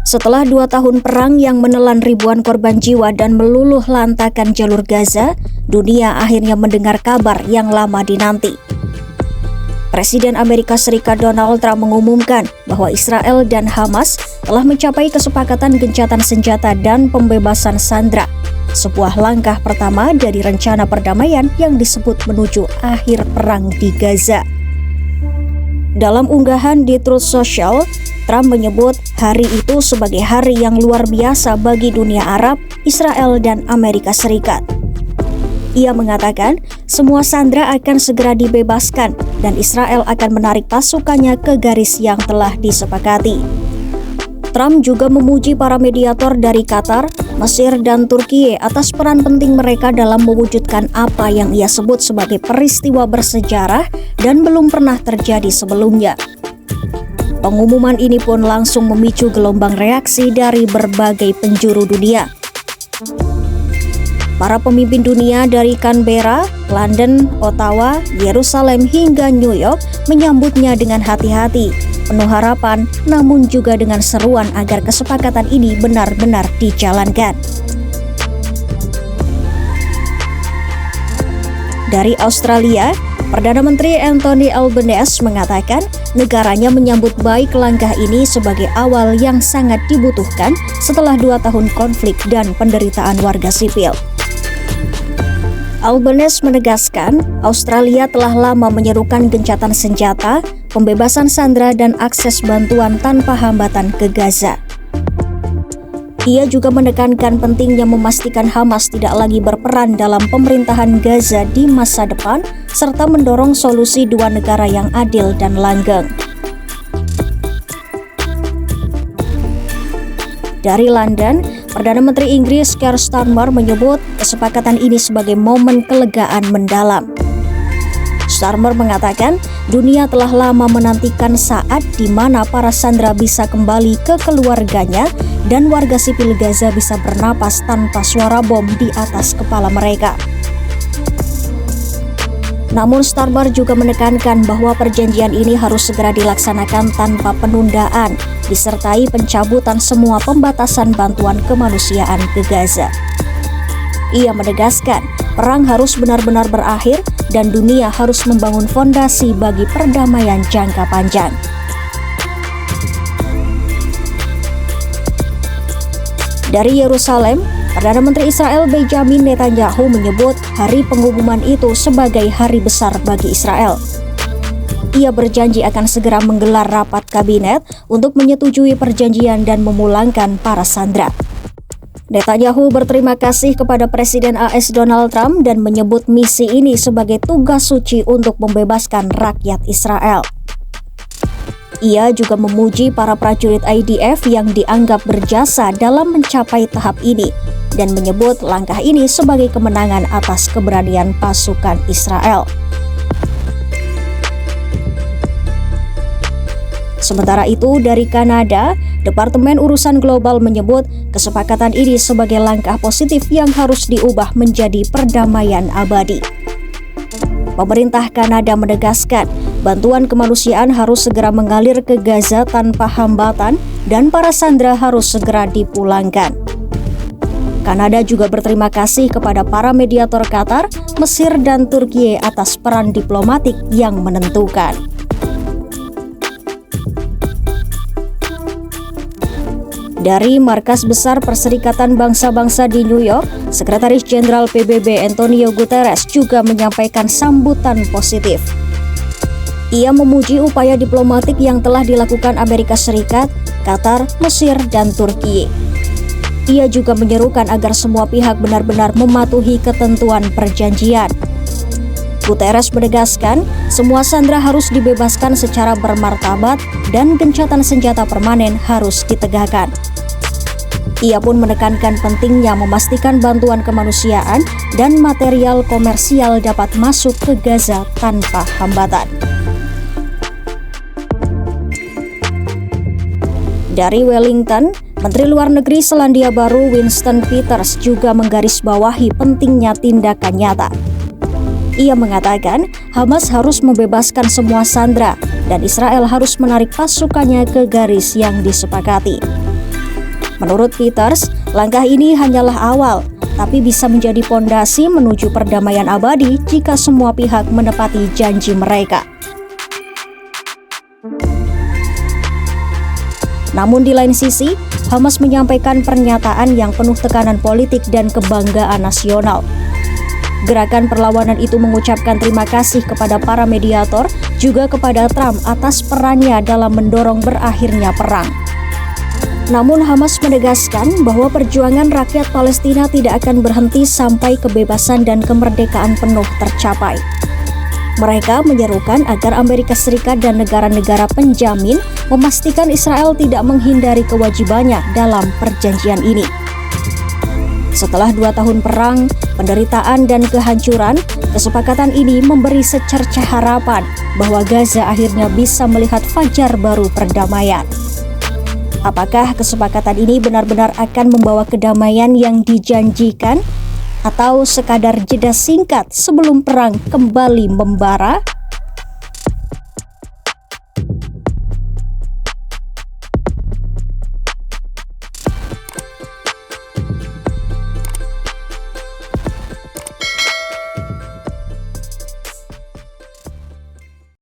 Setelah 2 tahun perang yang menelan ribuan korban jiwa dan meluluh lantakan jalur Gaza, dunia akhirnya mendengar kabar yang lama dinanti. Presiden Amerika Serikat Donald Trump mengumumkan bahwa Israel dan Hamas telah mencapai kesepakatan gencatan senjata dan pembebasan sandera, sebuah langkah pertama dari rencana perdamaian yang disebut menuju akhir perang di Gaza. Dalam unggahan di Truth Social, Trump menyebut hari itu sebagai hari yang luar biasa bagi dunia Arab, Israel, dan Amerika Serikat. Ia mengatakan semua sandera akan segera dibebaskan dan Israel akan menarik pasukannya ke garis yang telah disepakati. Trump juga memuji para mediator dari Qatar, Mesir, dan Turki atas peran penting mereka dalam mewujudkan apa yang ia sebut sebagai peristiwa bersejarah dan belum pernah terjadi sebelumnya. Pengumuman ini pun langsung memicu gelombang reaksi dari berbagai penjuru dunia. Para pemimpin dunia dari Canberra, London, Ottawa, Yerusalem hingga New York menyambutnya dengan hati-hati, penuh harapan, namun juga dengan seruan agar kesepakatan ini benar-benar dijalankan. Dari Australia, Perdana Menteri Anthony Albanese mengatakan negaranya menyambut baik langkah ini sebagai awal yang sangat dibutuhkan setelah 2 tahun konflik dan penderitaan warga sipil. Albanese menegaskan Australia telah lama menyerukan gencatan senjata, pembebasan sandera, dan akses bantuan tanpa hambatan ke Gaza. Ia juga menekankan pentingnya memastikan Hamas tidak lagi berperan dalam pemerintahan Gaza di masa depan, serta mendorong solusi dua negara yang adil dan langgeng. Dari London, Perdana Menteri Inggris Keir Starmer menyebut kesepakatan ini sebagai momen kelegaan mendalam. Starmer mengatakan dunia telah lama menantikan saat di mana para sandera bisa kembali ke keluarganya dan warga sipil Gaza bisa bernapas tanpa suara bom di atas kepala mereka. Namun Starmer juga menekankan bahwa perjanjian ini harus segera dilaksanakan tanpa penundaan, disertai pencabutan semua pembatasan bantuan kemanusiaan ke Gaza. Ia menegaskan perang harus benar-benar berakhir dan dunia harus membangun fondasi bagi perdamaian jangka panjang. Dari Yerusalem, Perdana Menteri Israel Benjamin Netanyahu menyebut hari pengumuman itu sebagai hari besar bagi Israel. Ia berjanji akan segera menggelar rapat kabinet untuk menyetujui perjanjian dan memulangkan para sandera. Netanyahu berterima kasih kepada Presiden AS Donald Trump dan menyebut misi ini sebagai tugas suci untuk membebaskan rakyat Israel. Ia juga memuji para prajurit IDF yang dianggap berjasa dalam mencapai tahap ini dan menyebut langkah ini sebagai kemenangan atas keberanian pasukan Israel. Sementara itu, dari Kanada, Departemen Urusan Global menyebut kesepakatan ini sebagai langkah positif yang harus diubah menjadi perdamaian abadi. Pemerintah Kanada menegaskan bantuan kemanusiaan harus segera mengalir ke Gaza tanpa hambatan dan para sandera harus segera dipulangkan. Kanada juga berterima kasih kepada para mediator Qatar, Mesir, dan Turki atas peran diplomatik yang menentukan. Dari Markas Besar Perserikatan Bangsa-Bangsa di New York, Sekretaris Jenderal PBB Antonio Guterres juga menyampaikan sambutan positif. Ia memuji upaya diplomatik yang telah dilakukan Amerika Serikat, Qatar, Mesir, dan Turki. Ia juga menyerukan agar semua pihak benar-benar mematuhi ketentuan perjanjian. Guterres menegaskan, semua sandera harus dibebaskan secara bermartabat dan gencatan senjata permanen harus ditegakkan. Ia pun menekankan pentingnya memastikan bantuan kemanusiaan dan material komersial dapat masuk ke Gaza tanpa hambatan. Dari Wellington, Menteri Luar Negeri Selandia Baru Winston Peters juga menggarisbawahi pentingnya tindakan nyata. Ia mengatakan Hamas harus membebaskan semua sandera dan Israel harus menarik pasukannya ke garis yang disepakati. Menurut Peters, langkah ini hanyalah awal, tapi bisa menjadi pondasi menuju perdamaian abadi jika semua pihak menepati janji mereka. Namun di lain sisi, Hamas menyampaikan pernyataan yang penuh tekanan politik dan kebanggaan nasional. Gerakan perlawanan itu mengucapkan terima kasih kepada para mediator, juga kepada Trump atas perannya dalam mendorong berakhirnya perang. Namun Hamas menegaskan bahwa perjuangan rakyat Palestina tidak akan berhenti sampai kebebasan dan kemerdekaan penuh tercapai. Mereka menyerukan agar Amerika Serikat dan negara-negara penjamin memastikan Israel tidak menghindari kewajibannya dalam perjanjian ini. Setelah 2 tahun perang, penderitaan dan kehancuran, kesepakatan ini memberi secercah harapan bahwa Gaza akhirnya bisa melihat fajar baru perdamaian. Apakah kesepakatan ini benar-benar akan membawa kedamaian yang dijanjikan, atau sekadar jeda singkat sebelum perang kembali membara?